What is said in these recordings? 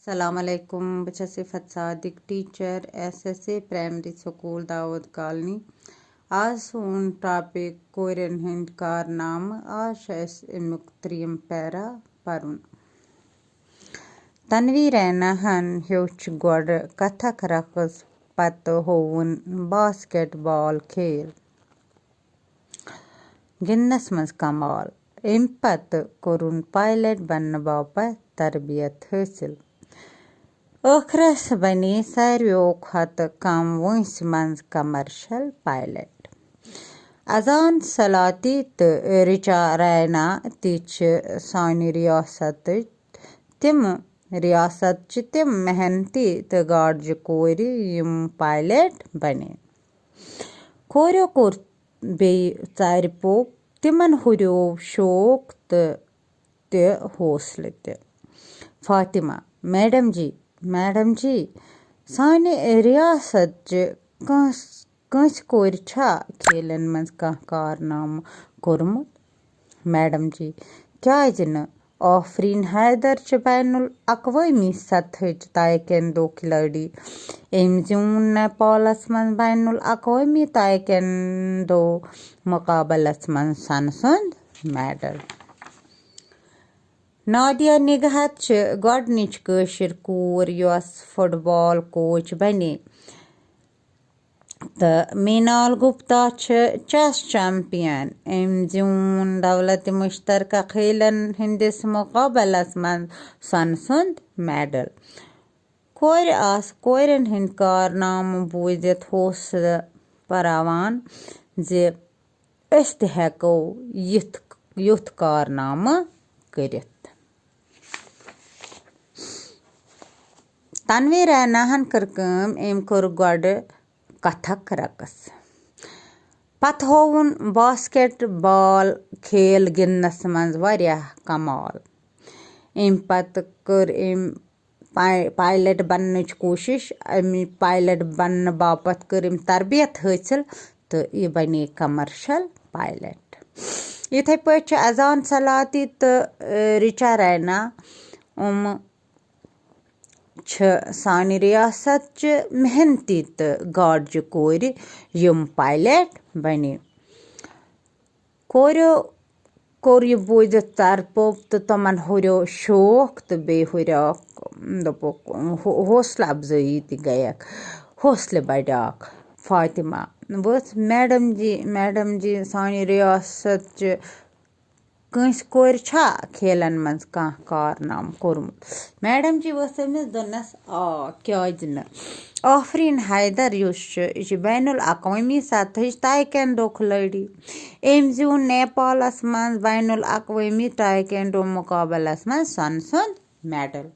अस्सलाम वालेकुम बस Sifat Sadiq teacher SSA primary school Daud colony आज सोन टॉपिक कोरियन हिंद कारनाम आज अमुक त्रीम पैरा परुन तनवी रैनाहन हेच गोड कथक रकस पत होवन बास्केटबॉल खेल गिन्नस मज कमाल अम पत कोरुन पायलट बनने बापत तरबियत हासिल ٲخرس बने सारियों खत कम वंस मंज कमर्शियल पायलट अजान सलाती तो रिचा रैना तिच सानि रियासत तिम मेहनती तो गार्ज कोर यम पायलट बने कोरियो कोर बे चारपोक तिमन हुरियो शौक तो हौसले ते फातिमा मैडम जी सानि रियासत कंस कोर छा खेलन मज कह कारनाम कोरमुत मैडम जी क्याज न आफरीन हैदर च बैनुल अक़वामी सतहच ताइक्वांडो खिलाड़ी अम जून नेपालस मज बैनुल अक़वामी ताइक्वांडो मुकाबलस मज सनसुंद मेडल नादिया निगहत गोडनिच कशिर कोर यस फुटबॉल कोच बने तो मीनाल गुप्ता चेस चैंपियन अम जून दौलत मुश्तरका खेलन हिंदिस मुकाबलस मन सनसुंद मेडल कोरन हिंद कारनाम बूजित हौसला परावान जे अस त हेको युथ कारनामा करित तनवीर रैनाहन कर अम कोर गोड कथक रकस पत होवन बास्केटबॉल खेल गिंदनस मज वारियाह कमाल अम पत कर अम पायलट बनने कोशिश अमि पायलट बनने बापत कर तरबियत हासिल तो यह बने कमर्शियल पायलट इथे पे अजान सलाती तो रिचा रैना सानि रियासत मेहनती तो गार्ज कोर यम पायलट बने कोर यह बूजित तरपोक तो तमन हुरियो शौक तो बे हुरियो दोपुक हौसला अफजाई त गयक हौसले बढ़ाक फातिमा बस मैडम जी सानि रियासत कंस कोर छा खेलन मज कह कारनाम कोरमुत मैडम जी वस अमिस दोनस क्याज न आफरीन हैदर युस बैनुल अक़वामी सतहच ताइक्वांडो खिलाड़ी अम जून नेपालस मज बैनुल अक़वामी ताइक्वांडो मुकाबलस मज सनसुंद मेडल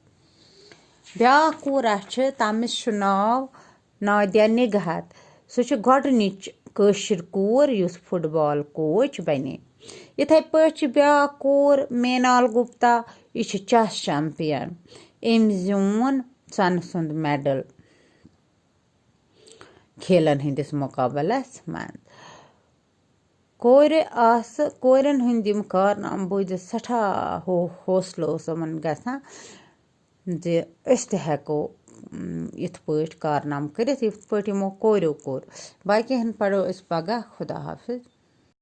ब्याक कोर तमिस नाव नादिया निगहत सह गोडनिच कशिर कोर युस फुटबॉल कोच बने इथे पे ब्याक कोर मीनाल गुप्ता यह चेस चैंपियन अम जून सनसुंद मेडल खेलन हिंदिस मुकाबलस मज कोरन हंद यम कारनाम बूजित सठा हौसलो समन गसान जे अस त हेको इत पट कारनाम करित इत पट यमो कोरियो कोर बाकी पढ़ो अस पगह खुदा हाफिज।